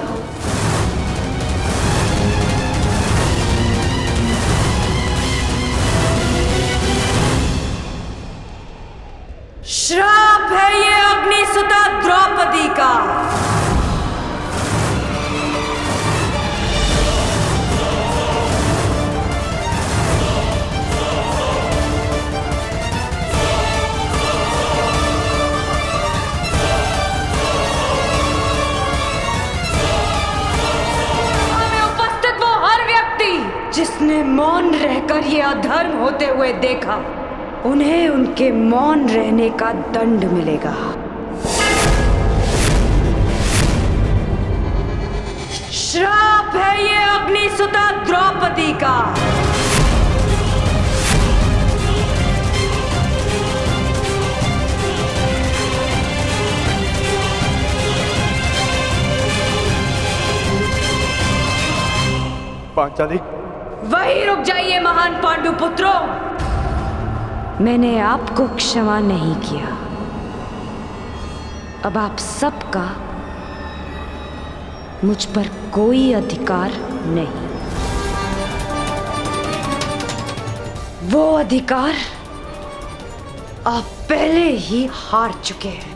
श्राप है ये अग्निसुता द्रौपदी का। हमें उपस्थित वो हर व्यक्ति जिसने मौन रहकर ये अधर्म होते हुए देखा, उन्हें उनके मौन रहने का दंड मिलेगा। श्राप है ये अग्निसुता द्रौपदी का। पांचाली, वहीं रुक जाइए महान पांडु पुत्रों। मैंने आपको क्षमा नहीं किया, अब आप सबका मुझ पर कोई अधिकार नहीं। वो अधिकार आप पहले ही हार चुके हैं,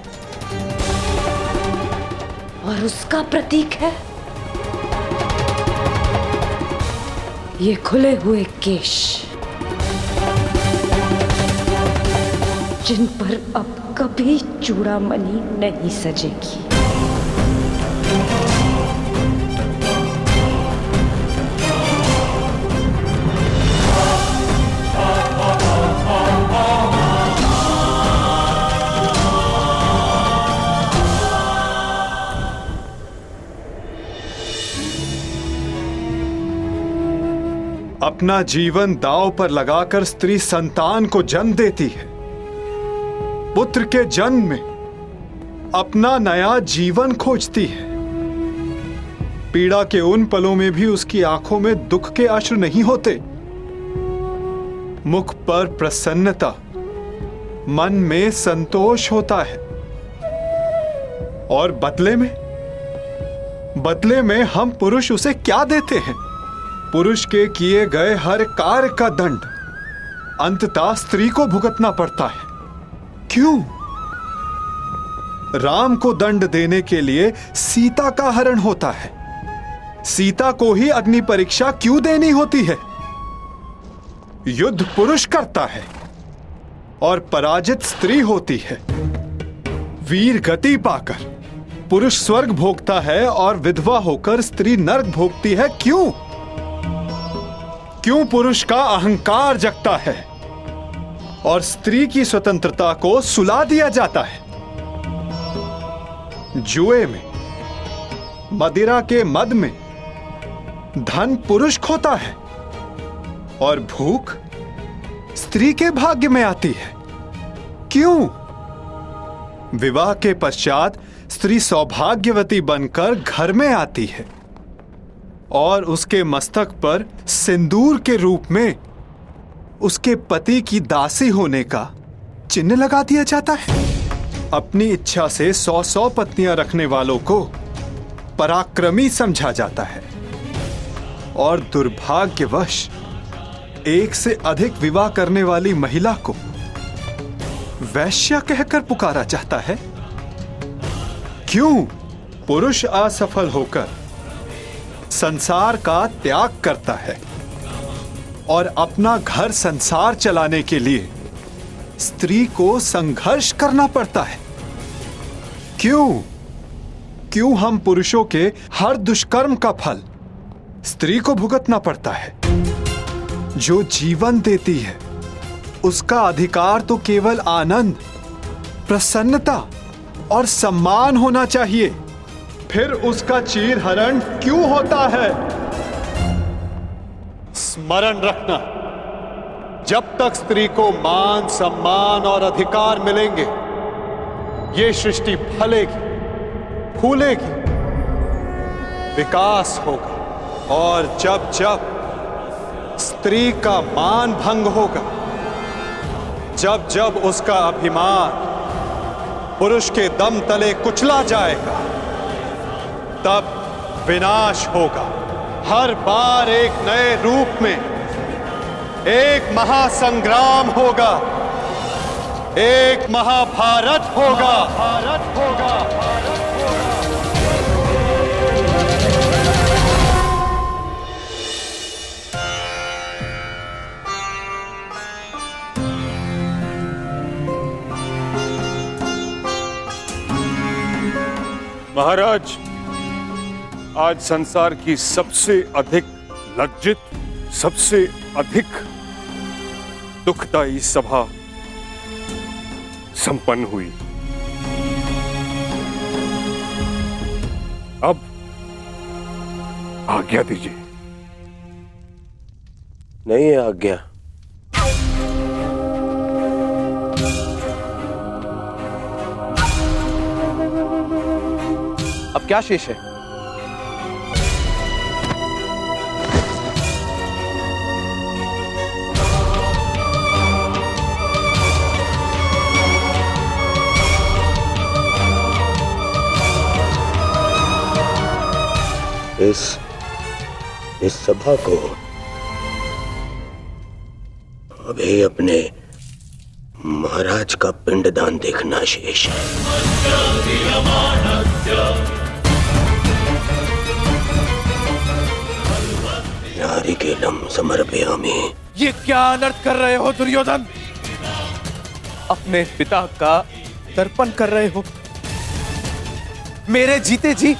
और उसका प्रतीक है ये खुले हुए केश, जिन पर अब कभी चूड़ामणि नहीं सजेगी। अपना जीवन दांव पर लगाकर स्त्री संतान को जन्म देती है। पुत्र के जन्म में अपना नया जीवन खोजती है। पीड़ा के उन पलों में भी उसकी आंखों में दुख के अश्रु नहीं होते। मुख पर प्रसन्नता, मन में संतोष होता है। और बदले में हम पुरुष उसे क्या देते हैं? पुरुष के किए गए हर कार्य का दंड अंततः स्त्री को भुगतना पड़ता है। क्यों? राम को दंड देने के लिए सीता का हरण होता है? सीता को ही अग्नि परीक्षा क्यों देनी होती है? युद्ध पुरुष करता है और पराजित स्त्री होती है। वीर गति पाकर पुरुष स्वर्ग भोगता है और विधवा होकर स्त्री नरक भोगती है। क्यों? क्यों पुरुष का अहंकार जगता है और स्त्री की स्वतंत्रता को सुला दिया जाता है? जुए में, मदिरा के मद में धन पुरुष खोता है और भूख स्त्री के भाग्य में आती है। क्यों? विवाह के पश्चात स्त्री सौभाग्यवती बनकर घर में आती है और उसके मस्तक पर सिंदूर के रूप में उसके पति की दासी होने का चिन्ह लगा दिया जाता है। अपनी इच्छा से 100 पत्नियां रखने वालों को पराक्रमी समझा जाता है और दुर्भाग्यवश एक से अधिक विवाह करने वाली महिला को वैश्या कहकर पुकारा जाता है। क्यों? पुरुष असफल होकर संसार का त्याग करता है और अपना घर संसार चलाने के लिए स्त्री को संघर्ष करना पड़ता है। क्यों? क्यों हम पुरुषों के हर दुष्कर्म का फल स्त्री को भुगतना पड़ता है? जो जीवन देती है उसका अधिकार तो केवल आनंद, प्रसन्नता और सम्मान होना चाहिए। फिर उसका चीरहरण क्यों होता है? स्मरण रखना, जब तक स्त्री को मान, सम्मान और अधिकार मिलेंगे, ये सृष्टि फलेगी, फूलेगी, विकास होगा। और जब जब स्त्री का मान भंग होगा, जब जब उसका अभिमान पुरुष के दम तले कुचला जाएगा, तब विनाश होगा। हर बार एक नए रूप में एक महासंग्राम होगा, एक महाभारत होगा। भारत होगा। महाराज, आज संसार की सबसे अधिक लज्जित, सबसे अधिक दुखदायी सभा संपन्न हुई। अब आज्ञा दीजिए। नहीं है आज्ञा। अब क्या शेष है? इस सभा को अभी अपने महाराज का पिंडदान देखना शेष है। नारिकेलम समर्पयामि। ये क्या अनर्थ कर रहे हो दुर्योधन? अपने पिता का तर्पण कर रहे हो मेरे जीते जी?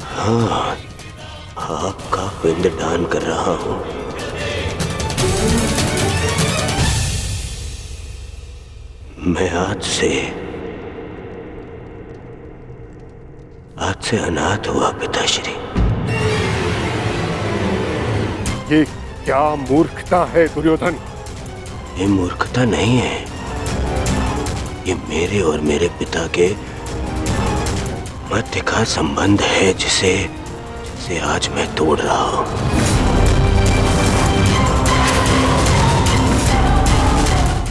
हाँ, आपका पिंडदान कर रहा हूं। मैं आज से अनाथ हुआ पिताश्री। ये क्या मूर्खता है दुर्योधन? ये मूर्खता नहीं है, ये मेरे और मेरे पिता के मध्य का संबंध है जिसे आज मैं तोड़ रहा हूं।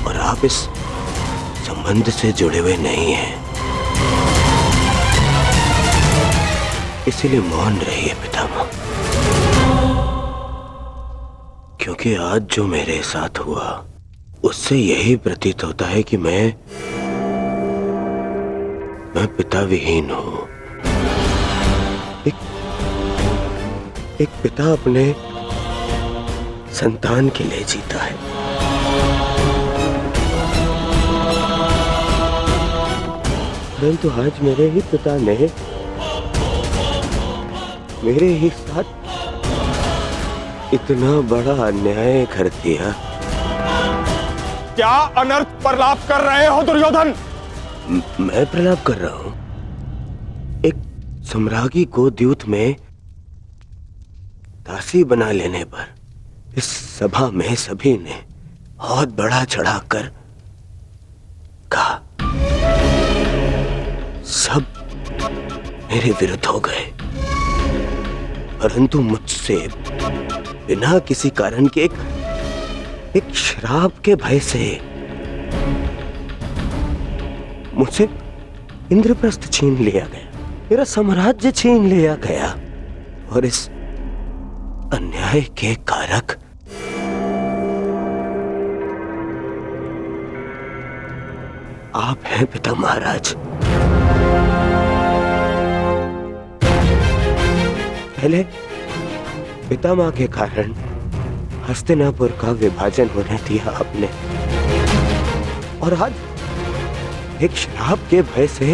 और आप इस संबंध से जुड़े हुए नहीं हैं, इसीलिए मौन रहिए पितामह। क्योंकि आज जो मेरे साथ हुआ उससे यही प्रतीत होता है कि मैं मैं पिता विहीन हूं। एक पिता अपने संतान के लिए जीता है। परंतु आज मेरे ही पिता ने मेरे ही साथ इतना बड़ा अन्याय कर दिया। क्या अनर्थ प्रलाप कर रहे हो दुर्योधन? मैं प्रलाप कर रहा हूं। एक सम्राज्ञी को द्यूत में दासी बना लेने पर इस सभा में सभी ने बहुत बड़ा चढ़ाकर कहा। सब मेरे विरुद्ध हो गए, परंतु मुझसे बिना किसी कारण के एक श्राप के भय से मुझसे इंद्रप्रस्थ छीन लिया गया, मेरा साम्राज्य छीन लिया गया। और इस अन्याय के कारक आप हैं पिता महाराज। पहले पितामह के कारण हस्तिनापुर का विभाजन होने दिया आपने, और आज एक श्राप के भय से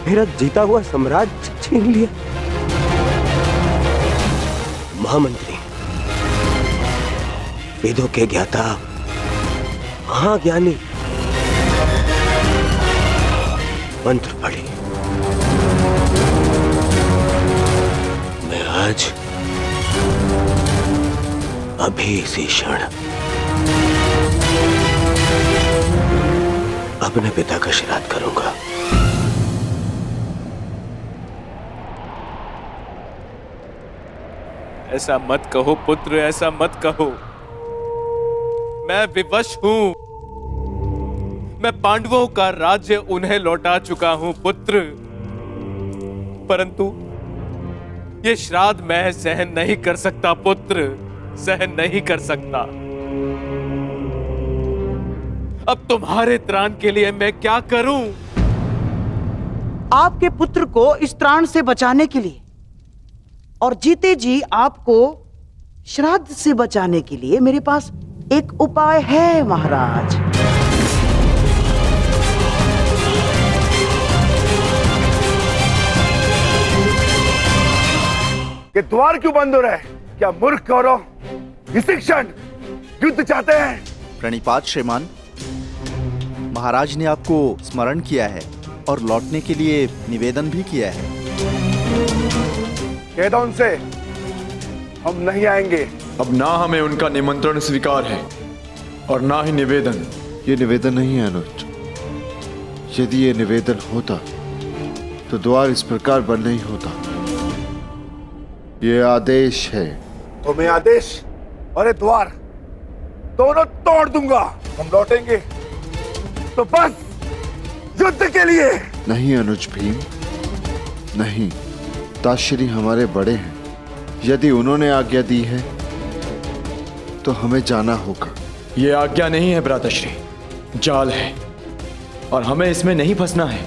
मेरा जीता हुआ साम्राज्य छीन लिया। महामंत्री, वेदों के ज्ञाता, महाज्ञानी, मंत्र पढ़ी। मैं आज अभी इसी क्षण अपने पिता का श्राद्ध करूंगा। ऐसा मत कहो पुत्र, ऐसा मत कहो। मैं विवश हूं। मैं पांडवों का राज्य उन्हें लौटा चुका हूं पुत्र, परंतु ये श्राद्ध मैं सहन नहीं कर सकता पुत्र, सहन नहीं कर सकता। अब तुम्हारे त्राण के लिए मैं क्या करूं? आपके पुत्र को इस त्राण से बचाने के लिए और जीते जी आपको श्राद्ध से बचाने के लिए मेरे पास एक उपाय है महाराज। ये द्वार क्यों बंद हो रहा है? क्या मूर्ख कौरव इसी क्षण युद्ध चाहते हैं? प्रणिपात श्रीमान, महाराज ने आपको स्मरण किया है और लौटने के लिए निवेदन भी किया है। कह दो उनसे हम नहीं आएंगे। अब ना हमें उनका निमंत्रण स्वीकार है और ना ही निवेदन। ये निवेदन नहीं है अनुज। यदि ये निवेदन होता तो द्वार इस प्रकार बंद नहीं होता। ये आदेश है। तुम्हें आदेश और ये द्वार दोनों तोड़ दूंगा। हम लौटेंगे तो बस युद्ध के लिए। नहीं अनुज भीम, नहीं। ताश्री हमारे बड़े हैं। यदि उन्होंने आज्ञा दी है तो हमें जाना होगा। ये आज्ञा नहीं है भ्राताश्री, जाल है और हमें इसमें नहीं फंसना है।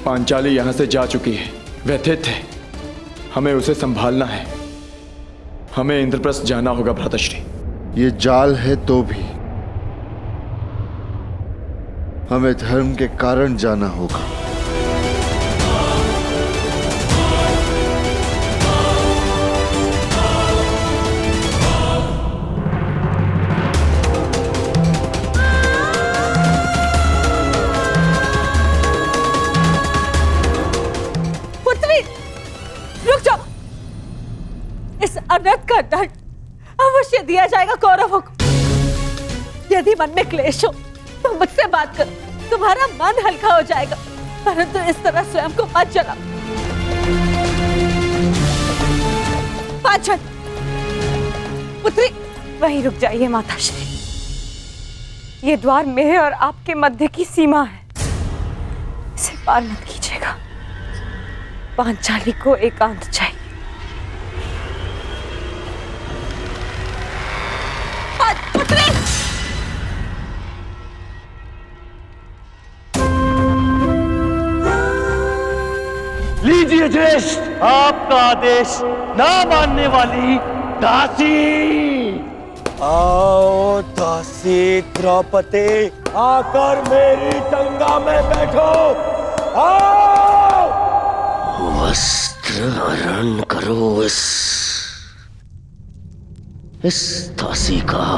पांचाली यहां से जा चुकी है, व्यथित है, हमें उसे संभालना है। हमें इंद्रप्रस्थ जाना होगा भ्राताश्री। ये जाल है तो भी हमें धर्म के कारण जाना होगा। इस अनर्थ का दंड अवश्य दिया जाएगा कौरवों को। यदि मन में क्लेश हो तो मुझसे बात करो, तुम्हारा मन हल्का हो जाएगा, परंतु इस तरह स्वयं को मत जलाओ। पांचन, पुत्री वहीं रुक जाइए माताश्री। ये द्वार मेरे और आपके मध्य की सीमा है, इसे पार मत कीजिएगा। पांचाली को एकांत चाहिए। युधिष्ठिर, आपका आदेश ना मानने वाली दासी। आओ दासी द्रौपदी, आकर मेरी टंगा में बैठो। आओ। वस्त्र हरण करो इस दासी का,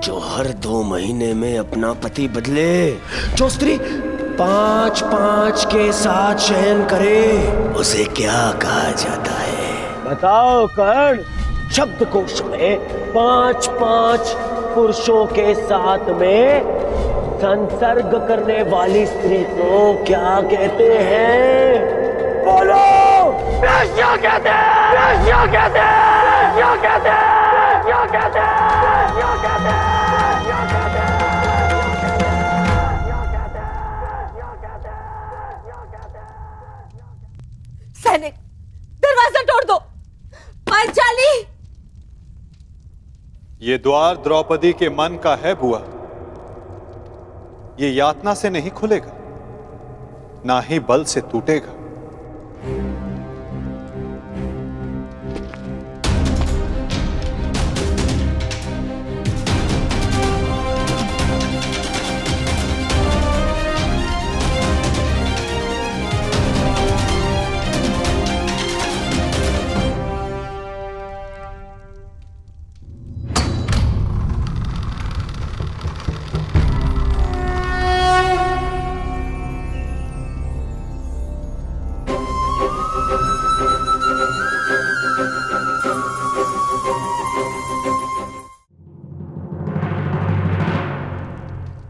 जो हर 2 महीने में अपना पति बदले, जो स्त्री 5-5 के साथ शयन करे, उसे क्या कहा जाता है? बताओ कर्ण। शब्दकोश में 5-5 पुरुषों के साथ में संसर्ग करने वाली स्त्री को क्या कहते हैं? बोलो। वेश्या कहते हैं, वेश्या कहते हैं, वेश्या कहते हैं, वेश्या कहते हैं, वेश्या कहते हैं। सैनिक, दरवाजा तोड़ दो। पांचाली। ये द्वार द्रौपदी के मन का है बुआ। ये यातना से नहीं खुलेगा, ना ही बल से टूटेगा।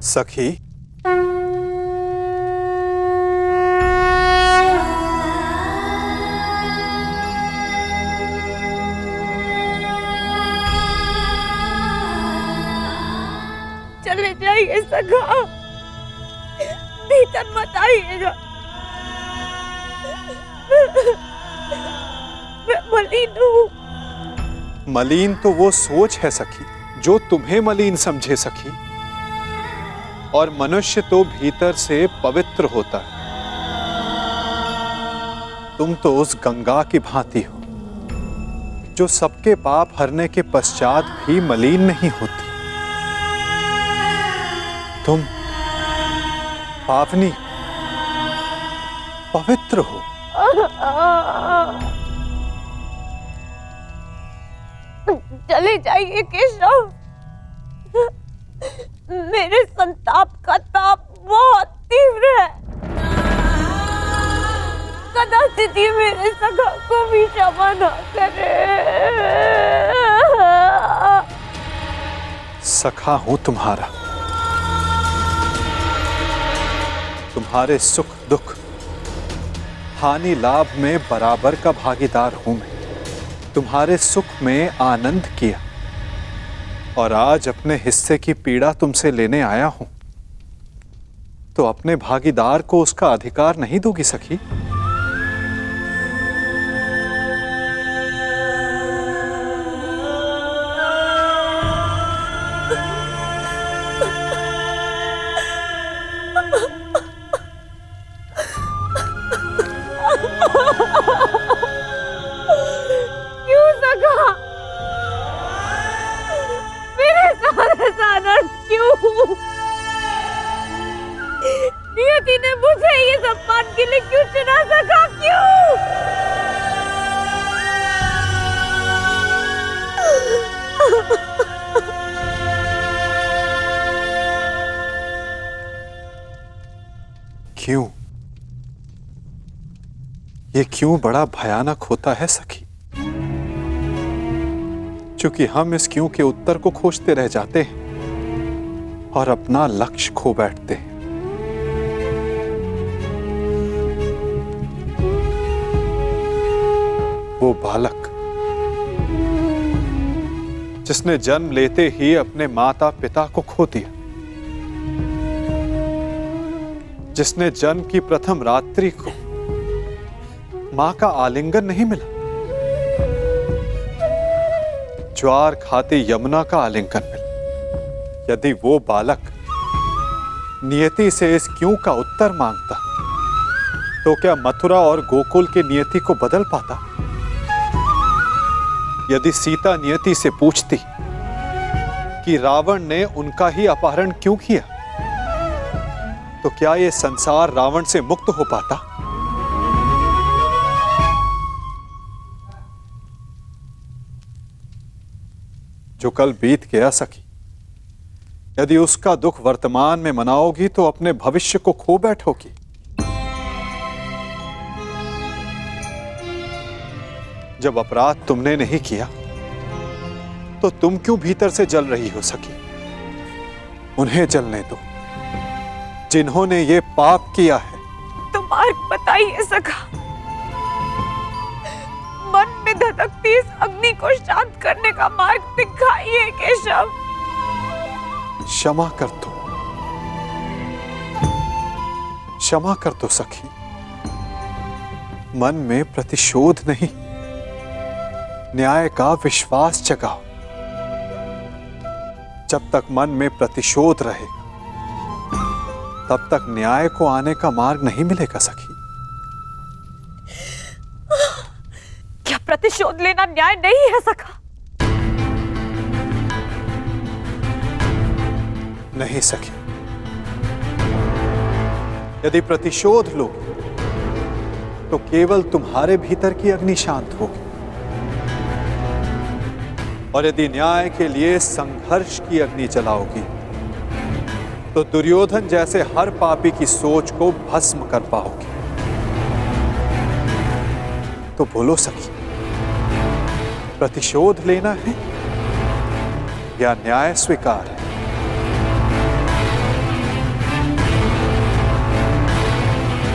सखी, चले जाइए सखा, भीतर मत आइएगा। मैं मलिन हूँ। मलिन तो वो सोच है सखी जो तुम्हें मलिन समझे सखी, और मनुष्य तो भीतर से पवित्र होता है। तुम तो उस गंगा की भांति हो जो सबके पाप हरने के पश्चात भी मलिन नहीं होती। तुम पावनी, पवित्र हो। चले जाइए केशव। मेरे संताप का ताप बहुत तीव्र है। कदाचित ही मेरे सखा को भी क्षमा न करे। सखा हूं तुम्हारा, तुम्हारे सुख दुख हानि लाभ में बराबर का भागीदार हूं मैं। तुम्हारे सुख में आनंद किया और आज अपने हिस्से की पीड़ा तुमसे लेने आया हूं, तो अपने भागीदार को उसका अधिकार नहीं दोगी सखी? क्यों सखा? मेरे सारे सानस क्यों? नियति ने मुझे ये सम्मान के लिए क्यों चुना सका? क्यों? क्यों? ये क्यों बड़ा भयानक होता है सखी? क्योंकि हम इस क्यों के उत्तर को खोजते रह जाते हैं और अपना लक्ष्य खो बैठते हैं। वो बालक जिसने जन्म लेते ही अपने माता पिता को खो दिया, जिसने जन्म की प्रथम रात्रि को मां का आलिंगन नहीं मिला, ज्वार खाती यमुना का आलिंगन मिला, यदि वो बालक नियति से इस क्यों का उत्तर मांगता, तो क्या मथुरा और गोकुल की नियति को बदल पाता? यदि सीता नियति से पूछती कि रावण ने उनका ही अपहरण क्यों किया, तो क्या यह संसार रावण से मुक्त हो पाता? जो कल बीत गया सखी, यदि उसका दुख वर्तमान में मनाओगी तो अपने भविष्य को खो बैठोगी। जब अपराध तुमने नहीं किया तो तुम क्यों भीतर से जल रही हो सखी? उन्हें जलने दो जिन्होंने ये पाप किया है। तो मार्ग बताइए सखा, मन में धधकती इस अग्नि को शांत करने का मार्ग दिखाइए केशव। क्षमा कर दो, क्षमा कर दो सखी। मन में प्रतिशोध नहीं, न्याय का विश्वास जगाओ। जब तक मन में प्रतिशोध रहेगा तब तक न्याय को आने का मार्ग नहीं मिलेगा सखी। क्या प्रतिशोध लेना न्याय नहीं है सखा? नहीं सखी, यदि प्रतिशोध लोगे तो केवल तुम्हारे भीतर की अग्नि शांत होगी, और यदि न्याय के लिए संघर्ष की अग्नि जलाओगी तो दुर्योधन जैसे हर पापी की सोच को भस्म कर पाओगी। तो बोलो सखी, प्रतिशोध लेना है या न्याय स्वीकार है?